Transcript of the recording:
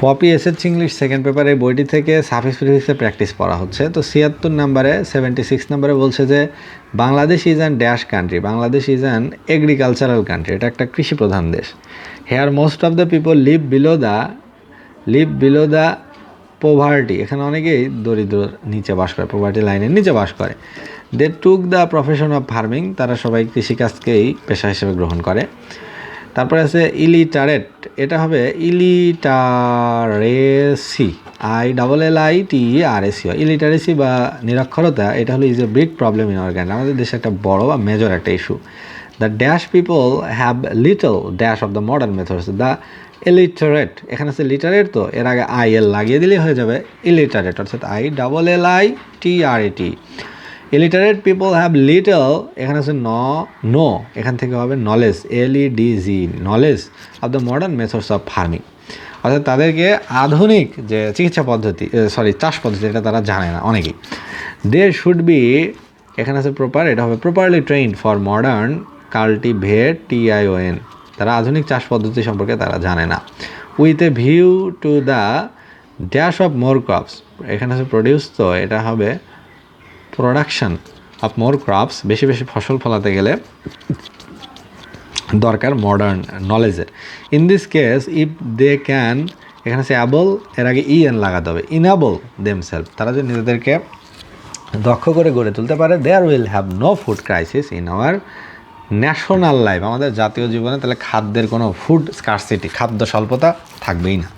Poppy SSC English second পেপারে বইটি থেকে সাফিক্স প্রিফিক্সে প্র্যাকটিস পড়া হচ্ছে। তো ৭৬ নম্বরে 76 নম্বরে বলছে যে বাংলাদেশ ইজ অ্যান ড্যাশ country, Bangladesh is an agricultural country, এটা একটা কৃষি প্রধান দেশ। Here most of the people live below the poverty, এখানে অনেকেই দরিদ্র নিচে বাস করে, পোভার্টি লাইনের নিচে বাস করে। They took the profession of farming, তারা সবাই কৃষিকাজকেই পেশা হিসেবে গ্রহণ করে। তারপরে আছে ইলিটারেট, এটা হবে ইলিটারেসি, ILLITERACY। ইলিটারেসি বা নিরক্ষরতা, এটা হলো is a big problem in our country, আমাদের দেশে একটা বড় বা মেজর একটা issue. The dash people have little dash of the modern methods, the illiterate, এখানে আছে লিটারেট, তো এর আগে IL লাগিয়ে দিলেই হয়ে যাবে ইলিটারেট, অর্থাৎ ILLITERAT। Illiterate people have little, এখানে আছে নো, এখান থেকে হবে knowledge, LEDG, knowledge of the modern methods of farming, অর্থাৎ তাদেরকে আধুনিক যে চিকিৎসা পদ্ধতি চাষ পদ্ধতি এটা তারা জানে না অনেকেই। দে শুড বি, এখানে আছে প্রপার, এটা হবে properly trained for modern cultivate, TION, তারা আধুনিক চাষ পদ্ধতি সম্পর্কে তারা জানে না। With a view to the dash of more crops, এখানে আছে প্রডিউস, তো এটা হবে প্রোডাকশন অফ মোর ক্রপস, বেশি বেশি ফসল ফলাতে গেলে দরকার মডার্ন নলেজের। In this case if they can, এখানে আছে অ্যাবল, এর আগে EN লাগাতে হবে, ইনাবল দেমসেলফ, তারা যদি নিজেদেরকে দক্ষ করে গড়ে তুলতে পারে, there will have no food crisis in our national life, আমাদের জাতীয় জীবনে তাহলে খাদ্যের কোনো ফুড স্কার্সিটি, খাদ্য স্বল্পতা থাকবেই না।